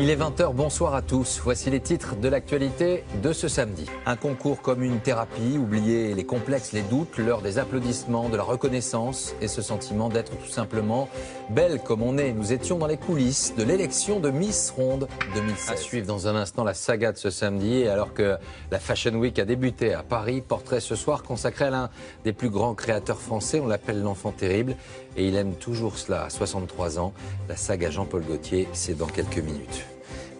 Il est 20 h, bonsoir à tous. Voici les titres de l'actualité de ce samedi. Un concours comme une thérapie, oublier les complexes, les doutes, l'heure des applaudissements, de la reconnaissance et ce sentiment d'être tout simplement belle comme on est. Nous étions dans les coulisses de l'élection de Miss Ronde 2016. À suivre dans un instant la saga de ce samedi. Et alors que la Fashion Week a débuté à Paris, portrait ce soir consacré à l'un des plus grands créateurs français. On l'appelle l'enfant terrible et il aime toujours cela à 63 ans. La saga Jean-Paul Gaultier, c'est dans quelques minutes.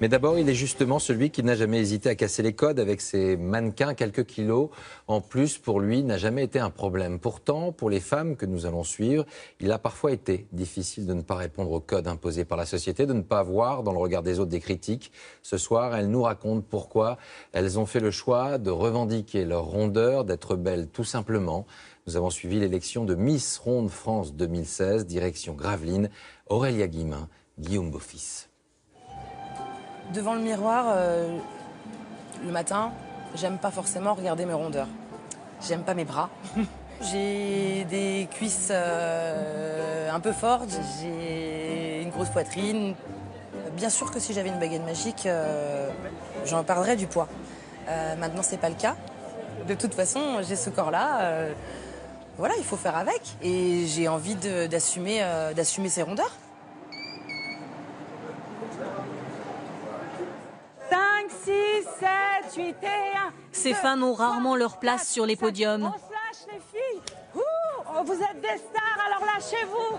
Mais d'abord, il est justement celui qui n'a jamais hésité à casser les codes avec ses mannequins. Quelques kilos en plus, pour lui, n'a jamais été un problème. Pourtant, pour les femmes que nous allons suivre, il a parfois été difficile de ne pas répondre aux codes imposés par la société, de ne pas voir dans le regard des autres des critiques. Ce soir, elles nous racontent pourquoi elles ont fait le choix de revendiquer leur rondeur, d'être belles tout simplement. Nous avons suivi l'élection de Miss Ronde France 2016, direction Gravelines, Aurélia Guillemin, Guillaume Beaufils. Devant le miroir, le matin, j'aime pas forcément regarder mes rondeurs. J'aime pas mes bras. J'ai des cuisses un peu fortes, j'ai une grosse poitrine. Bien sûr que si j'avais une baguette magique, j'en perdrais du poids. Maintenant, c'est pas le cas. De toute façon, j'ai ce corps-là. Voilà, il faut faire avec. Et j'ai envie d'assumer ces rondeurs. 6, 7, 8 et 1. Ces femmes ont rarement leur place sur les podiums. On se lâche les filles. Vous êtes des stars, alors lâchez-vous.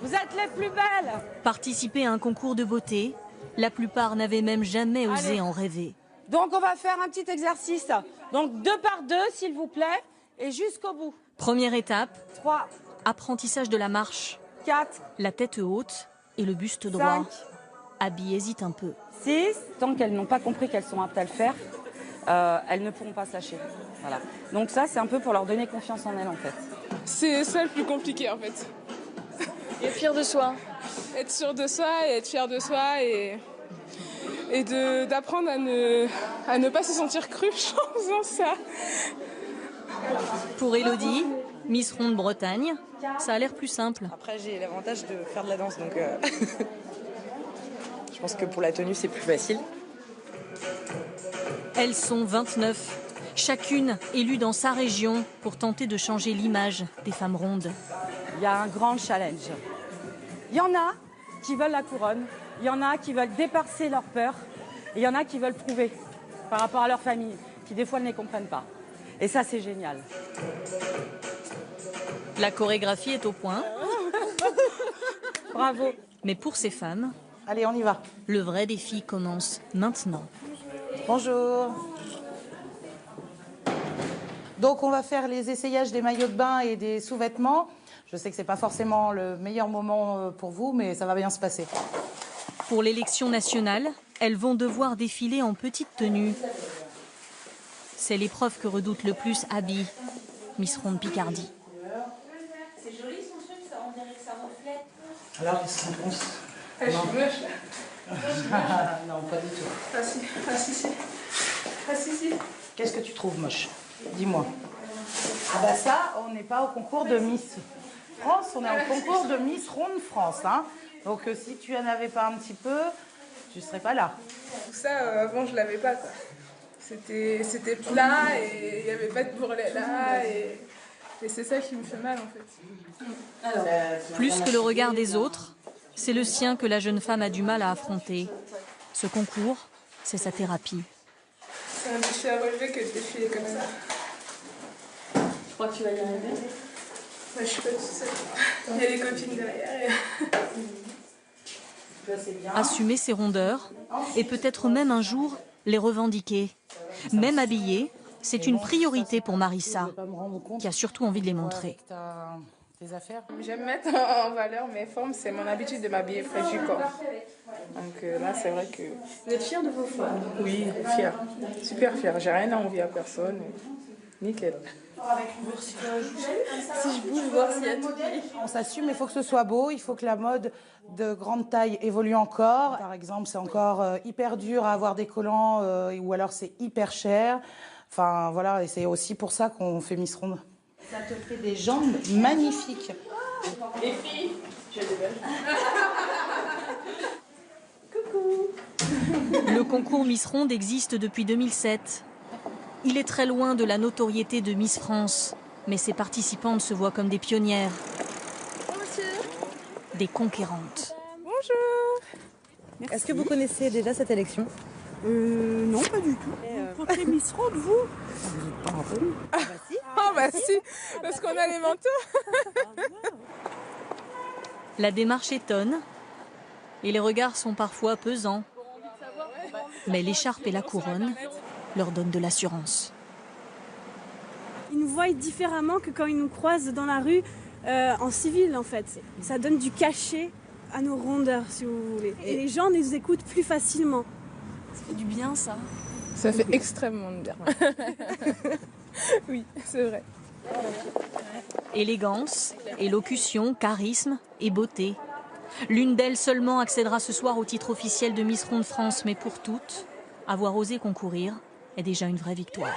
Vous êtes les plus belles. Participer à un concours de beauté, la plupart n'avaient même jamais osé en rêver. Donc on va faire un petit exercice. Donc 2 par 2, s'il vous plaît, et jusqu'au bout. Première étape, 3, apprentissage de la marche. 4, la tête haute et le buste droit. 5. Abby hésite un peu. 6, tant qu'elles n'ont pas compris qu'elles sont aptes à le faire, elles ne pourront pas se lâcher. Voilà. Donc ça, c'est un peu pour leur donner confiance en elles, en fait. C'est ça le plus compliqué, en fait. Et être fier de soi. Être sûr de soi et être fier de soi et d'apprendre à ne pas se sentir cruche en faisant ça. Pour Élodie, Miss Ronde Bretagne, ça a l'air plus simple. Après, j'ai l'avantage de faire de la danse, donc je pense que pour la tenue, c'est plus facile. Elles sont 29, chacune élue dans sa région pour tenter de changer l'image des femmes rondes. Il y a un grand challenge. Il y en a qui veulent la couronne, il y en a qui veulent dépasser leur peur, et il y en a qui veulent prouver par rapport à leur famille, qui des fois ne les comprennent pas. Et ça, c'est génial. La chorégraphie est au point. Bravo. Mais pour ces femmes, allez, on y va. Le vrai défi commence maintenant. Bonjour. Donc, on va faire les essayages des maillots de bain et des sous-vêtements. Je sais que ce n'est pas forcément le meilleur moment pour vous, mais ça va bien se passer. Pour l'élection nationale, elles vont devoir défiler en petite tenue. C'est l'épreuve que redoute le plus Abby, Miss Ronde Picardie. C'est joli son truc, ça, on dirait que ça reflète. Alors, qu'est-ce qu'on pense? Je suis moche, là. Non, pas du tout. Ah si, ah si, si. Ah si, si. Qu'est-ce que tu trouves moche? Dis-moi. Ah bah ça, on n'est pas au concours de Miss France, on est au concours de Miss Ronde France. Hein. Donc si tu en avais pas un petit peu, tu ne serais pas là. Tout ça, avant, je l'avais pas, quoi. C'était plat et il n'y avait pas de bourrelet là. Et c'est ça qui me fait mal, en fait. Alors, plus que le regard des autres, c'est le sien que la jeune femme a du mal à affronter. Ce concours, c'est sa thérapie. C'est un défi à relever que de défiler comme ça. Je crois que tu vas y arriver. Moi, je suis pas toute seule. Il y a les copines derrière. Assumer ses rondeurs et peut-être même un jour les revendiquer. Même habillée, c'est une priorité pour Marissa, qui a surtout envie de les montrer. J'aime mettre en valeur mes formes, c'est mon habitude de m'habiller fraîche du corps. Donc là, c'est vrai que... Vous êtes fière de vos formes? Oui, fière. Super fière. J'ai rien à envier à personne. Nickel. Si je bouge, voir s'il y a tout. On s'assume, mais il faut que ce soit beau, il faut que la mode de grande taille évolue encore. Par exemple, c'est encore hyper dur à avoir des collants ou alors c'est hyper cher. Enfin, voilà, et c'est aussi pour ça qu'on fait Miss Ronde. Ça te fait des jambes magnifiques. Les filles, j'ai des belles. Coucou. Le concours Miss Ronde existe depuis 2007. Il est très loin de la notoriété de Miss France, mais ses participantes se voient comme des pionnières, des conquérantes. Bonjour. Est-ce que vous connaissez déjà cette élection? Non, pas du tout. Vous portez Miss Ronde, vous? Ah bah si, parce qu'on a les manteaux. La démarche étonne et les regards sont parfois pesants. Mais l'écharpe et la couronne leur donnent de l'assurance. Ils nous voient différemment que quand ils nous croisent dans la rue en civil, en fait. Ça donne du cachet à nos rondeurs, si vous voulez. Et les gens nous écoutent plus facilement. Ça fait du bien, ça. Ça fait extrêmement bien. Oui, c'est vrai. Élégance, élocution, charisme et beauté. L'une d'elles seulement accédera ce soir au titre officiel de Miss Ronde France, mais pour toutes, avoir osé concourir est déjà une vraie victoire.